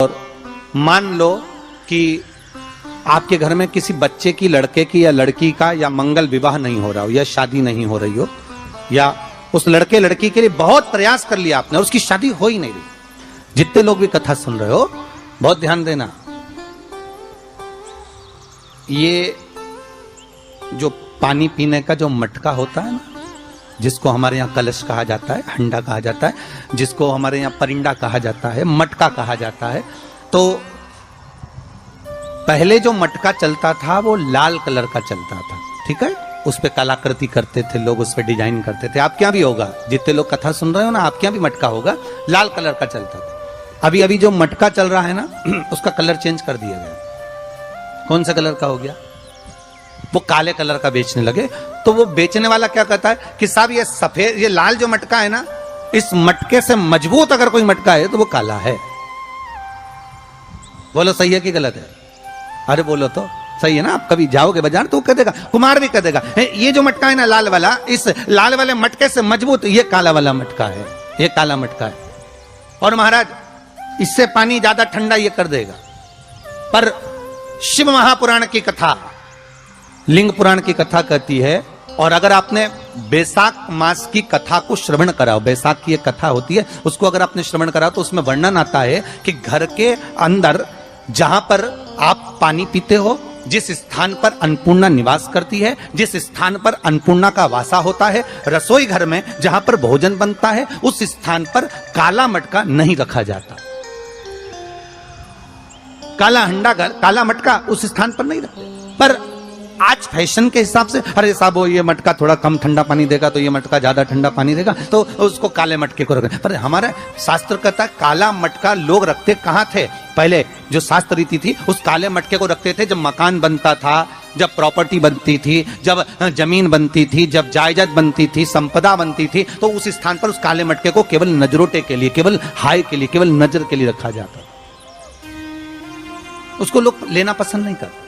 और मान लो कि आपके घर में किसी बच्चे की, लड़के की या लड़की का या मंगल विवाह नहीं हो रहा हो या शादी नहीं हो रही हो, या उस लड़के लड़की के लिए बहुत प्रयास कर लिया आपने और उसकी शादी हो ही नहीं रही। जितने लोग भी कथा सुन रहे हो बहुत ध्यान देना, ये जो पानी पीने का जो मटका होता है ना, जिसको हमारे यहाँ कलश कहा जाता है, हंडा कहा जाता है, जिसको हमारे यहाँ परिंडा कहा जाता है, मटका कहा जाता है, तो पहले जो मटका चलता था वो लाल कलर का चलता था, ठीक है। उस पे कलाकृति करते थे लोग, उस पे डिजाइन करते थे। आपके यहाँ भी होगा, जितने लोग कथा सुन रहे हो ना, आपके यहाँ भी मटका होगा, लाल कलर का चलता था। अभी अभी जो मटका चल रहा है ना, उसका कलर चेंज कर दिया गया। कौन सा कलर का हो गया? वो काले कलर का बेचने लगे। तो वो बेचने वाला क्या कहता है कि साहब ये सफेद, ये लाल जो मटका है ना, इस मटके से मजबूत अगर कोई मटका है तो वो काला है। बोलो सही है कि गलत है? अरे बोलो तो सही है ना। आप कभी जाओगे बाजार तो कह देगा, कुमार भी कह देगा, ये जो मटका है ना लाल वाला, इस लाल वाले मटके से मजबूत ये काला वाला मटका है, ये काला मटका है। और महाराज इससे पानी ज्यादा ठंडा ये कर देगा। पर शिव महापुराण की कथा, लिंग पुराण की कथा कहती है, और अगर आपने बैसाख मास की कथा को श्रवण कराओ, बैसाख की एक कथा होती है, उसको अगर आपने श्रवण कराओ तो उसमें वर्णन आता है कि घर के अंदर जहां पर आप पानी पीते हो, जिस स्थान पर अन्नपूर्णा निवास करती है, जिस स्थान पर अन्नपूर्णा का वासा होता है, रसोई घर में जहां पर भोजन बनता है, उस स्थान पर काला मटका नहीं रखा जाता। काला हंडा, काला मटका उस स्थान पर नहीं रखते। पर आज फैशन के हिसाब से, अरे साहब वो ये मटका थोड़ा कम ठंडा पानी देगा तो ये मटका ज्यादा ठंडा पानी देगा, तो उसको काले मटके को रखें। पर हमारा शास्त्र कहता है काला मटका लोग रखते कहाँ थे? पहले जो शास्त्र रीति थी, उस काले मटके को रखते थे जब मकान बनता था, जब प्रॉपर्टी बनती थी, जब जमीन बनती थी, जब जायदाद बनती थी, संपदा बनती थी, तो उस स्थान पर उस काले मटके को केवल नजरोटे के लिए, केवल हाय के लिए, केवल नजर के लिए रखा जाता। उसको लोग लेना पसंद नहीं करते।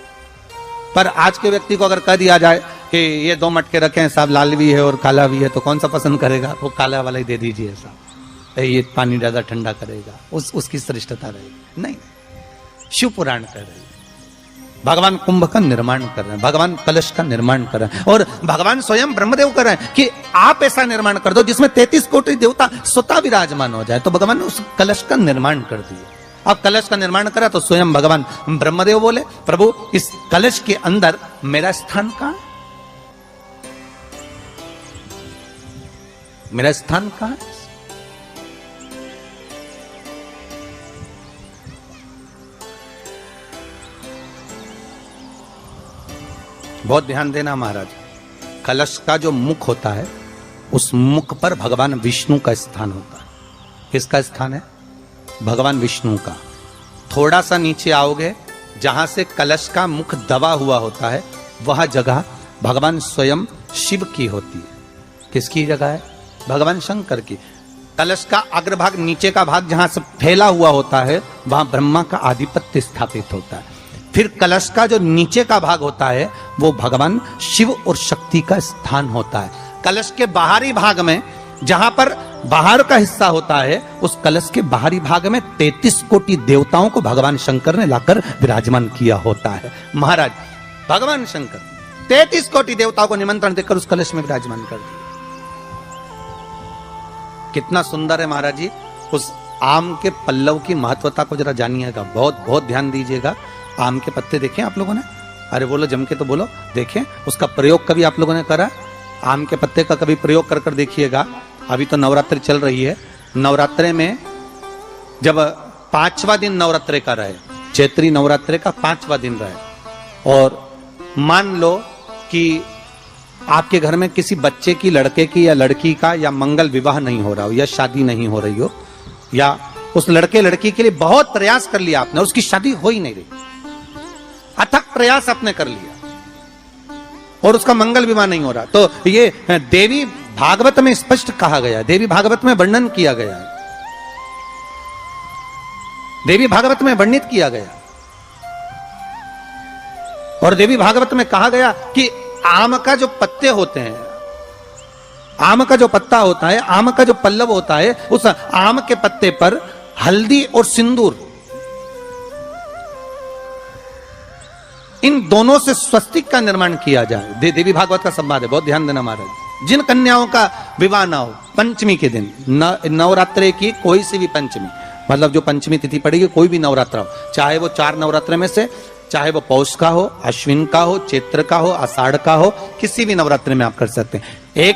पर आज के व्यक्ति को अगर कह दिया जाए कि ये दो मटके रखे हैं साहब, लाल भी है और काला भी है, तो कौन सा पसंद करेगा? वो काला वाला ही दे दीजिए साहब, ये पानी ज्यादा ठंडा करेगा, उसकी श्रेष्ठता रहेगी। नहीं, शिव पुराण कर रहे हैं, भगवान कुंभ का निर्माण कर रहे हैं, भगवान कलश का निर्माण कर रहे हैं, और भगवान स्वयं ब्रह्मदेव कर रहे हैं कि आप ऐसा निर्माण कर दो जिसमें 33 कोटि देवता स्वतः विराजमान हो जाए। तो भगवान ने उस कलश का निर्माण कर दिया। अब कलश का निर्माण करा तो स्वयं भगवान ब्रह्मदेव बोले, प्रभु इस कलश के अंदर मेरा स्थान कहां है? मेरा स्थान कहां है? बहुत ध्यान देना महाराज, कलश का जो मुख होता है, उस मुख पर भगवान विष्णु का स्थान होता है। किसका स्थान है? भगवान विष्णु का। थोड़ा सा नीचे आओगे, जहां से कलश का मुख दबा हुआ होता है, वह जगह भगवान स्वयं शिव की होती है। किसकी जगह है? भगवान शंकर की। कलश का अग्रभाग, नीचे का भाग जहां से फैला हुआ होता है, वहां ब्रह्मा का आधिपत्य स्थापित होता है। फिर कलश का जो नीचे का भाग होता है, वो भगवान शिव और शक्ति का स्थान होता है। कलश के बाहरी भाग में, जहां पर बाहर का हिस्सा होता है, उस कलश के बाहरी भाग में 33 कोटि देवताओं को भगवान शंकर ने लाकर विराजमान किया होता है। महाराज भगवान शंकर 33 कोटि देवताओं को निमंत्रण देकर उस कलश में विराजमान कर दिया। कितना सुंदर है महाराज जी। उस आम के पल्लव की महत्वता को जरा जानिएगा, बहुत बहुत ध्यान दीजिएगा। आम के पत्ते देखे आप लोगों ने? अरे बोलो जम के तो बोलो, देखें। उसका प्रयोग कभी आप लोगों ने करा? आम के पत्ते का कभी प्रयोग कर कर देखिएगा। अभी तो नवरात्रि चल रही है, नवरात्रे में जब 5वां दिन नवरात्रे का रहे, चैत्री नवरात्रे का 5वां दिन रहे, और मान लो कि आपके घर में किसी बच्चे की, लड़के की या लड़की का या मंगल विवाह नहीं हो रहा हो या शादी नहीं हो रही हो, या उस लड़के लड़की के लिए बहुत प्रयास कर लिया आपने, उसकी शादी हो ही नहीं रही, अथक प्रयास आपने कर लिया और उसका मंगल विवाह नहीं हो रहा, तो ये देवी भागवत में स्पष्ट कहा गया, देवी भागवत में वर्णन किया गया है, देवी भागवत में वर्णित किया गया। और देवी भागवत में कहा गया कि आम का जो पत्ते होते हैं, आम का जो पत्ता होता है, आम का जो पल्लव होता है, उस आम के पत्ते पर हल्दी और सिंदूर इन दोनों से स्वस्तिक का निर्माण किया जाए। देवी भागवत का संवाद है, बहुत ध्यान देना महाराज। जिन कन्याओं का विवाह ना हो पंचमी के दिन, नवरात्रे की कोई सी भी पंचमी, मतलब जो पंचमी तिथि पड़ेगी, कोई भी नवरात्र हो, चाहे वो 4 नवरात्र में से, चाहे वो पौष का हो, अश्विन का हो, चैत्र का हो, आषाढ़ का हो, किसी भी नवरात्र में आप कर सकते हैं। एक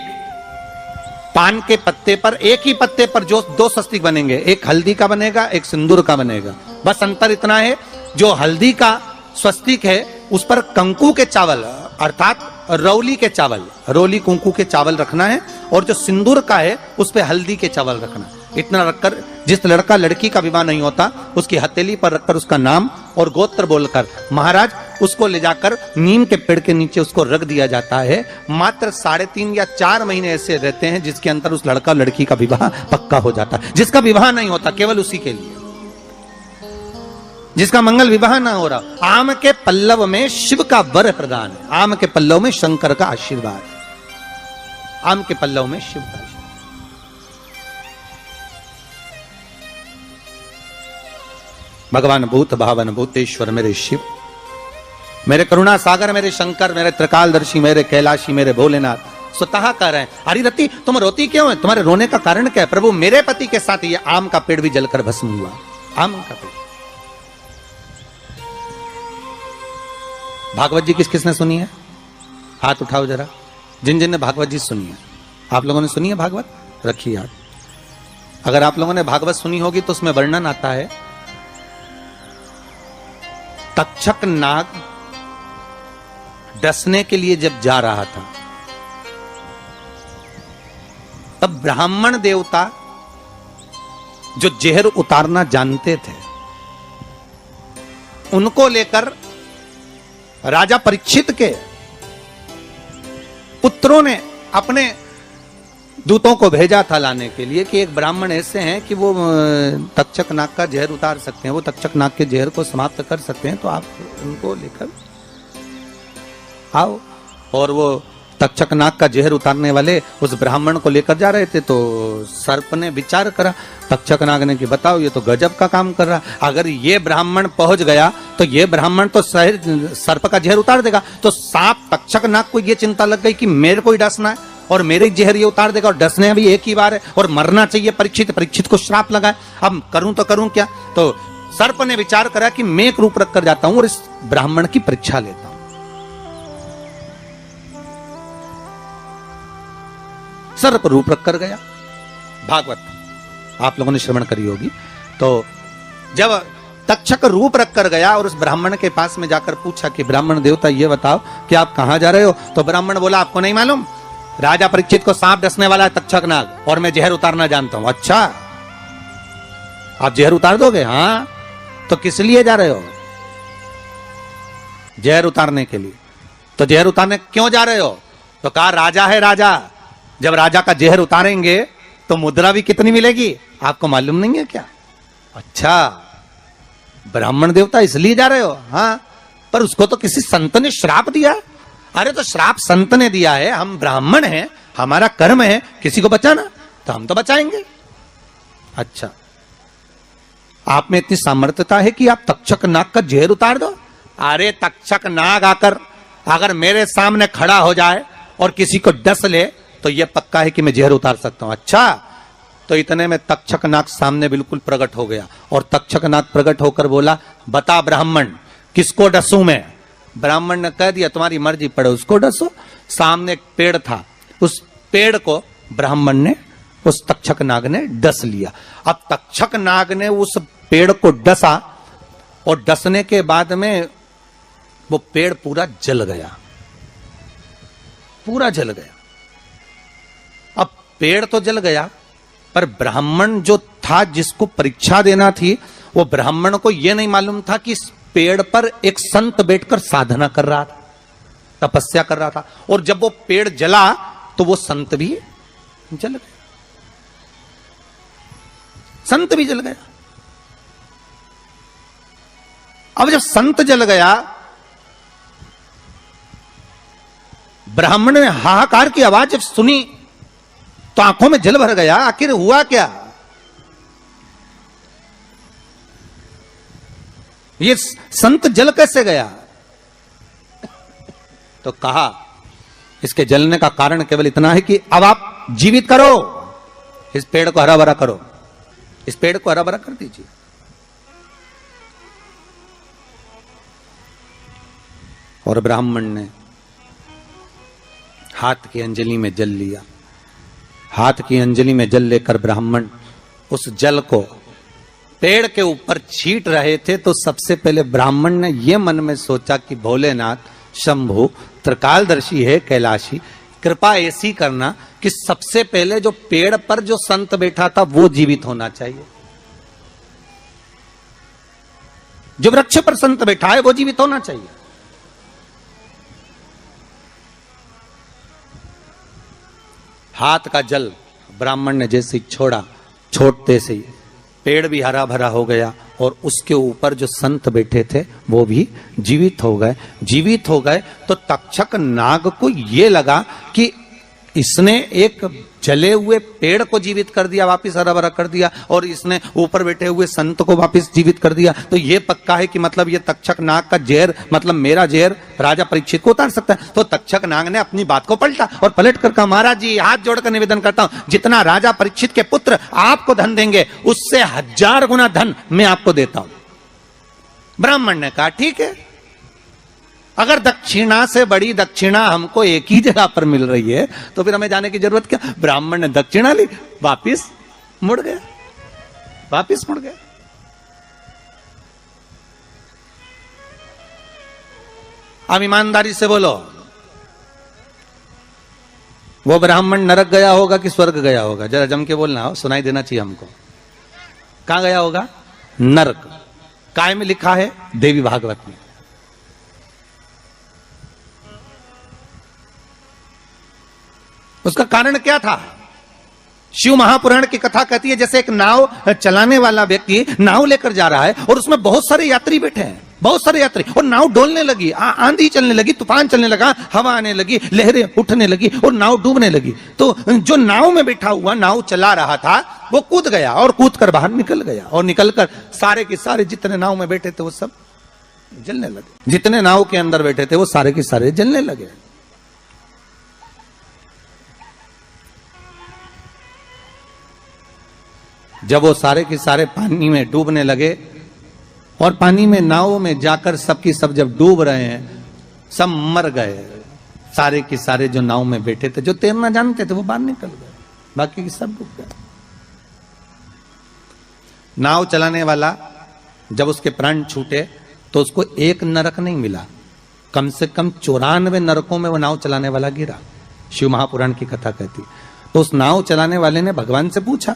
पान के पत्ते पर, एक ही पत्ते पर जो 2 स्वस्तिक बनेंगे, एक हल्दी का बनेगा, एक सिंदूर का बनेगा। बस अंतर इतना है, जो हल्दी का स्वस्तिक है उस पर कंकु के चावल अर्थात रौली के चावल, रौली कुंकू के चावल रखना है, और जो सिंदूर का है उस पे हल्दी के चावल रखना। इतना रखकर जिस लड़का लड़की का विवाह नहीं होता उसकी हथेली पर रखकर उसका नाम और गोत्र बोलकर महाराज उसको ले जाकर नीम के पेड़ के नीचे उसको रख दिया जाता है। मात्र 3.5 या 4 महीने ऐसे रहते हैं जिसके अंतर उस लड़का लड़की का विवाह पक्का हो जाता है। जिसका विवाह नहीं होता केवल उसी के लिए, जिसका मंगल विवाह ना हो रहा। आम के पल्लव में शिव का वर प्रदान है, आम के पल्लव में शंकर का आशीर्वाद, आम के पल्लव में शिव का। भगवान भूत भावन भूतेश्वर मेरे शिव, मेरे करुणा सागर मेरे शंकर, मेरे त्रिकालदर्शी, मेरे कैलाशी, मेरे भोलेनाथ स्वतः कह रहे हैं, अरे रति तुम रोती क्यों है, तुम्हारे रोने का कारण क्या है? प्रभु मेरे पति के साथ ये आम का पेड़ भी जलकर भस्म हुआ। आम का पेड़। भागवत जी किस किसने सुनी है? हाथ उठाओ जरा, जिन जिन ने भागवत जी सुनी है। आप लोगों ने सुनी है भागवत? रखिए हाथ। अगर आप लोगों ने भागवत सुनी होगी तो उसमें वर्णन आता है, तक्षक नाग डसने के लिए जब जा रहा था तब ब्राह्मण देवता जो जहर उतारना जानते थे उनको लेकर राजा परीक्षित के पुत्रों ने अपने दूतों को भेजा था लाने के लिए कि एक ब्राह्मण ऐसे हैं कि वो तक्षक नाग का जहर उतार सकते हैं, वो तक्षक नाग के जहर को समाप्त कर सकते हैं, तो आप उनको लेकर आओ। और वो तक्षक नाग का जहर उतारने वाले उस ब्राह्मण को लेकर जा रहे थे। तो सर्प ने विचार करा, तक्षक नाग ने कि बताओ ये तो गजब का काम कर रहा, अगर ये ब्राह्मण पहुंच गया तो ये ब्राह्मण तो सर्प का जहर उतार देगा। तो सांप तक्षक नाग को ये चिंता लग गई कि मेरे को ही डसना है और मेरे जहर ये उतार देगा, और डसने भी एक ही बार है और मरना चाहिए परीक्षित को श्राप लगा है, अब करूं तो करूं क्या। तो सर्प ने विचार करा कि मैं एक रूप रख कर जाता हूं और इस ब्राह्मण की परीक्षा लेता हूं। सर्प रूप रख कर गया। भागवत आप लोगों ने श्रवण करी होगी। तो जब तक्षक रूप रख कर गया और उस ब्राह्मण के पास में जाकर पूछा कि ब्राह्मण देवता ये बताओ कि आप कहां जा रहे हो, तो ब्राह्मण बोला आपको नहीं मालूम, राजा परीक्षित को सांप डसने वाला है तक्षक नाग और मैं जहर उतारना जानता हूं। अच्छा आप जहर उतार दोगे? हाँ। तो किस लिए जा रहे हो? जहर उतारने के लिए। तो जहर उतारने क्यों जा रहे हो? तो कहा राजा है राजा, जब राजा का जहर उतारेंगे तो मुद्रा भी कितनी मिलेगी आपको मालूम नहीं है क्या? अच्छा ब्राह्मण देवता इसलिए जा रहे हो? हाँ। पर उसको तो किसी संत ने श्राप दिया। अरे तो श्राप संत ने दिया है, हम ब्राह्मण हैं, हमारा कर्म है किसी को बचाना, तो हम तो बचाएंगे। अच्छा आप में इतनी सामर्थ्यता है कि आप तक्षक नाग का जहर उतार दो? अरे तक्षक नाग आकर अगर मेरे सामने खड़ा हो जाए और किसी को डस ले तो यह पक्का है कि मैं जहर उतार सकता हूं। अच्छा तो इतने में तक्षक नाग सामने बिल्कुल प्रकट हो गया और तक्षक नाग प्रकट होकर बोला बता ब्राह्मण किसको डसूं मैं? ब्राह्मण ने कह दिया तुम्हारी मर्जी पड़े उसको डसो। सामने एक पेड़ था, उस पेड़ को ब्राह्मण ने उस तक्षक नाग ने डस लिया। अब तक्षक नाग ने उस पेड़ को डसा और डसने के बाद में वो पेड़ पूरा जल गया, पूरा जल गया। अब पेड़ तो जल गया पर ब्राह्मण जो था जिसको परीक्षा देना थी वो ब्राह्मण को यह नहीं मालूम था कि इस पेड़ पर एक संत बैठकर साधना कर रहा था, तपस्या कर रहा था, और जब वो पेड़ जला तो वो संत भी जल गया, संत भी जल गया। अब जब संत जल गया ब्राह्मण ने हाहाकार की आवाज जब सुनी तो आंखों में जल भर गया। आखिर हुआ क्या? ये संत जल कैसे गया? तो कहा इसके जलने का कारण केवल इतना है कि अब आप जीवित करो, इस पेड़ को हरा भरा करो, इस पेड़ को हरा भरा कर दीजिए। और ब्राह्मण ने हाथ की अंजलि में जल लिया। हाथ की अंजलि में जल लेकर ब्राह्मण उस जल को पेड़ के ऊपर छींट रहे थे, तो सबसे पहले ब्राह्मण ने यह मन में सोचा कि भोलेनाथ, शंभु, त्रिकालदर्शी है, कैलाशी, कृपा ऐसी करना कि सबसे पहले जो पेड़ पर जो संत बैठा था वो जीवित होना चाहिए, जो वृक्ष पर संत बैठा है वो जीवित होना चाहिए। हाथ का जल ब्राह्मण ने जैसे छोड़ा, छोड़ते से ही पेड़ भी हरा भरा हो गया और उसके ऊपर जो संत बैठे थे वो भी जीवित हो गए। जीवित हो गए तो तक्षक नाग को ये लगा कि इसने एक जले हुए पेड़ को जीवित कर दिया, वापिस हरा भरा कर दिया, और इसने ऊपर बैठे हुए संत को वापिस जीवित कर दिया, तो ये पक्का है कि मतलब ये तक्षक नाग का जहर, मतलब मेरा जहर राजा परीक्षित को उतार सकता है। तो तक्षक नाग ने अपनी बात को पलटा और पलट कर कहा, महाराज जी हाथ जोड़कर निवेदन करता हूं, जितना राजा परीक्षित के पुत्र आपको धन देंगे उससे 1000 गुना धन मैं आपको देता हूं। ब्राह्मण ने कहा ठीक है, अगर दक्षिणा से बड़ी दक्षिणा हमको एक ही जगह पर मिल रही है तो फिर हमें जाने की जरूरत क्या। ब्राह्मण ने दक्षिणा ली, वापिस मुड़ गया, वापिस मुड़ गया। अब ईमानदारी से बोलो, वो ब्राह्मण नरक गया होगा कि स्वर्ग गया होगा? जरा जम के बोलना हो, सुनाई देना चाहिए हमको। कहां गया होगा? नरक। काय में लिखा है? देवी भागवत में। उसका कारण क्या था? शिव महापुराण की कथा कहती है जैसे एक नाव चलाने वाला व्यक्ति नाव लेकर जा रहा है और उसमें बहुत सारे यात्री बैठे हैं, बहुत सारे यात्री, और नाव डोलने लगी, आंधी चलने लगी, तूफान चलने लगा, हवा आने लगी, लहरें उठने लगी और नाव डूबने लगी। तो जो नाव में बैठा हुआ नाव चला रहा था वो कूद गया और कूद कर बाहर निकल गया, और निकलकर सारे के सारे जितने नाव में बैठे थे वो सब जलने लगे। जितने नाव के अंदर बैठे थे वो सारे के सारे जलने लगे। जब वो सारे के सारे पानी में डूबने लगे और पानी में नाव में जाकर सबकी सब जब डूब रहे हैं, सब मर गए, सारे के सारे जो नाव में बैठे थे, जो तैरना जानते थे वो बाहर निकल गए, बाकी की सब डूब गए। नाव चलाने वाला जब उसके प्राण छूटे तो उसको एक नरक नहीं मिला, कम से कम 94 नरकों में वो नाव चलाने वाला गिरा। शिव महापुराण की कथा कहती। तो उस नाव चलाने वाले ने भगवान से पूछा